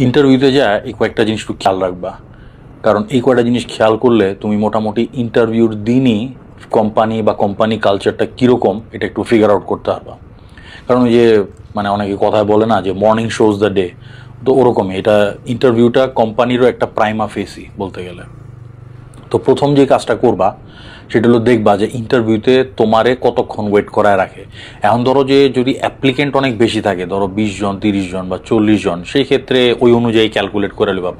ইন্টারভিউতে যায় এই কয়েকটা জিনিস একটু খেয়াল রাখবা, কারণ এই কয়েকটা জিনিস খেয়াল করলে তুমি মোটামুটি ইন্টারভিউর দিনই কোম্পানি বা কোম্পানি কালচারটা কীরকম এটা একটু ফিগার আউট করতে পারবা। কারণ ওই যে মানে অনেকে কথায় বলে না যে মর্নিং শোজ দ্য ডে, তো ওরকমই এটা ইন্টারভিউটা কোম্পানিরও একটা প্রাইমা ফেসি বলতে গেলে। তো প্রথম যে কাজটা করবা সেটা হলো দেখবা যে ইন্টারভিউতে তোমারে কতক্ষণ ওয়েট করায় রাখে। এখন ধরো যে যদি অ্যাপ্লিকেন্ট অনেক বেশি থাকে, ধরো 20 জন 30 জন বা 40 জন, সেই ক্ষেত্রে ওই অনুযায়ী ক্যালকুলেট করে নেবা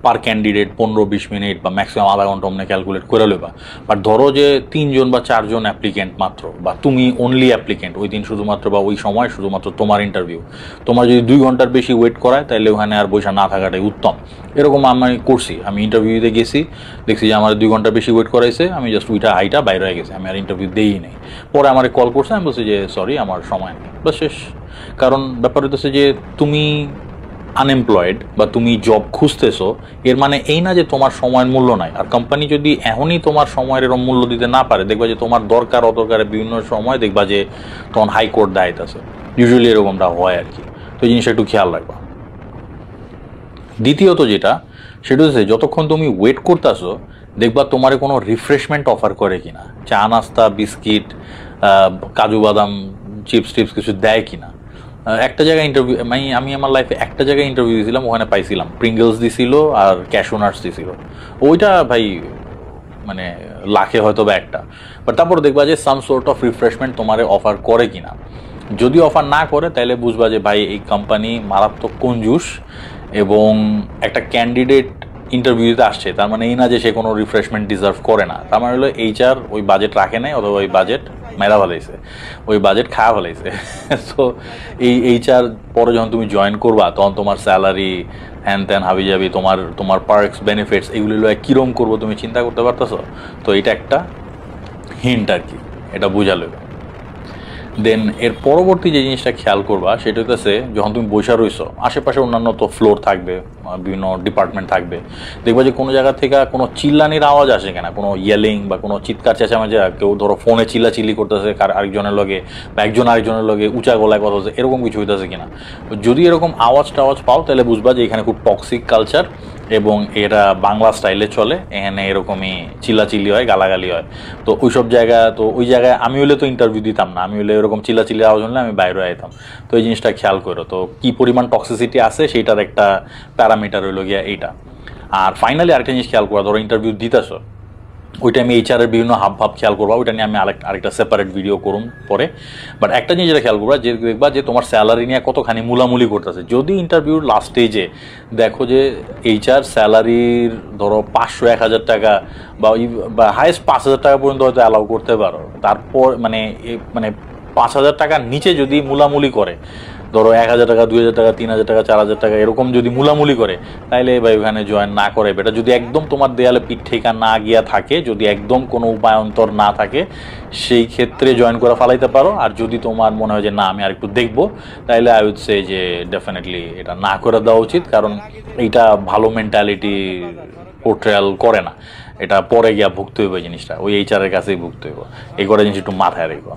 পার ক্যান্ডিডেট 15-20 মিনিট বা ম্যাক্সিমাম আধা ঘন্টা অমনে ক্যালকুলেট করে নেবা। বাট ধরো যে 3 জন বা 4 জন অ্যাপ্লিকেন্ট মাত্র, বা তুমি অনলি অ্যাপ্লিকেন্ট ওই দিন শুধুমাত্র, বা ওই সময় শুধুমাত্র তোমার ইন্টারভিউ, তোমার যদি 2 ঘন্টার বেশি ওয়েট করায় তাহলে ওখানে আর বসে না থাকাটাই উত্তম। এরকম আমি করছি, আমি ইন্টারভিউতে গেছি, দেখছি যে আমার 2 ঘন্টার বেশি ওয়েট করাইছে, আমি জাস্ট আইটা বাইরে হয়ে গেছে, আমি আর ইন্টারভিউ দেই নাই। পরে আমার কল করছে, আমি বলছি যে সরি আমার সময় নেই, বাস শেষ। কারণ ব্যাপার হচ্ছে যে তুমি আনএমপ্লয়েড বা তুমি জব খুঁজতেছো, এর মানে এই না যে তোমার সময়ের মূল্য নাই। আর কোম্পানি যদি এখনই তোমার সময়ের এরকম মূল্য দিতে না পারে, দেখবা যে তোমার দরকার অদরকারে বিভিন্ন সময় দেখবা যে তখন হাইকোর্ট দায়িত্ব আছে, ইউজুয়ালি এরকমটা হয় আর কি। তো এই জিনিসটা একটু খেয়াল রাখবা। দ্বিতীয়ত যেটা, সেটা হচ্ছে যতক্ষণ তুমি ওয়েট করতেছো দেখবা তোমার কোনো রিফ্রেশমেন্ট অফার করে কিনা, চা নাস্তা বিস্কিট কাজু বাদাম চিপস টিপস কিছু দেয় কিনা। একটা জায়গায় ইন্টারভিউ আমি আমার লাইফে একটা জায়গায় ইন্টারভিউ দিয়েছিলাম, ওখানে পাইছিলাম প্রিঙ্গলস দিছিল আর ক্যাশু নাটস দিছিল। ওইটা ভাই মানে লাখে হয়তো বা একটা, বাট তারপর দেখবা যে সাম সোর্ট অফ রিফ্রেশমেন্ট তোমারে অফার করে কিনা। যদি অফার না করে তাহলে বুঝবা যে ভাই এই কোম্পানি মারাত্মক কঞ্জুস, এবং একটা ক্যান্ডিডেট ইন্টারভিউতে আসছে তার মানে এই না যে সে কোনো রিফ্রেশমেন্ট ডিজার্ভ করে না। তার মানে হলো এইচআর ওই বাজেট রাখে নাই, অথবা ওই বাজেট মেরা ফেলাইছে, ওই বাজেট খাওয়া ফেলাইছে। সো এই এইচআর পরে যখন তুমি জয়েন করবা তখন তোমার স্যালারি হ্যান ত্যান হাবি যাবি, তোমার পার্কস বেনিফিটস এগুলি কীরকম করবো তুমি চিন্তা করতে পারতেছো। তো এটা একটা হিন্ট আর কি, এটা বোঝালো। দেন এর পরবর্তী যে জিনিসটা খেয়াল করবা সেটা হচ্ছে যখন তুমি বসে রইছো, আশেপাশে অন্যান্য তো ফ্লোর থাকবে, বিভিন্ন ডিপার্টমেন্ট থাকবে, দেখবা যে কোনো জায়গা থেকে কোনো চিল্লানির আওয়াজ আসে কিনা, কোনো ইয়েলিং বা কোনো চিৎকার চেঁচামেচি, কেউ ধরো ফোনে চিল্লাচিল্লি করতেছে আরেকজনের লগে, বা একজন আরেকজনের লগে উঁচা গলায় কথা হচ্ছে, এরকম কিছু হইতেছে কিনা। যদি এরকম আওয়াজ পাও তাহলে বুঝবা যে এখানে খুব টক্সিক কালচার, এবং এরা বাংলা স্টাইলে চলে, এখানে এরকমই চিল্লাচিল্লি হয়, গালাগালি হয়। তো ওইসব ওই জায়গায় আমি হলে তো ইন্টারভিউ দিতাম না, আমি হলে এরকম চিল্লাচিল্লি আওয়াজ হলে আমি বাইরে আইতাম। তো এই জিনিসটা খেয়াল করো, তো কি পরিমাণ টক্সিসিটি আছে সেইটার একটা প্যারামিটার হইল গিয়া এইটা। আর ফাইনালি আরেকটা জিনিস খেয়াল করা, ধরো ইন্টারভিউ দিতেছো, ওইটা আমি এইচআরের বিভিন্ন হাবভাব খেয়াল করবা, ওইটা নিয়ে আমি আরেকটা সেপারেট ভিডিও করুন পরে। বাট একটা জিনিস যেটা খেয়াল করবা, যে দেখবা যে তোমার স্যালারি নিয়ে কতখানি মুলামুলি করতেছে। যদি ইন্টারভিউর লাস্ট স্টেজে দেখো যে এইচআর স্যালারির ধরো 500-1000 টাকা বা হাইয়েস্ট 5000 টাকা পর্যন্ত হয়তো অ্যালাউ করতে পারো, তারপর মানে 5000 টাকার নিচে যদি মুলামুলি করে, ধরো 1000 টাকা 2000 টাকা 3000 টাকা 4000 টাকা এরকম যদি মুলামুলি করে, তাইলে ভাই ওখানে জয়েন না করে বেটার। যদি একদম তোমার দেয়ালে পিঠ ঠেকা না গিয়া থাকে, যদি একদম কোনো উপায়ন্তর না থাকে, সেই ক্ষেত্রে জয়েন করে ফালাইতে পারো। আর যদি তোমার মনে হয় যে না আমি আর একটু দেখবো, তাইলে আই উড সে যে ডেফিনেটলি এটা না করে দেওয়া উচিত, কারণ এইটা ভালো মেন্টালিটি পোর্ট্রেয়াল করে না। এটা পরে গিয়া ভুগতে হইব, জিনিসটা ওই এইচআরের কাছেই ভুগতে হইব। এই কটা জিনিস একটু মাথায় রাখবো।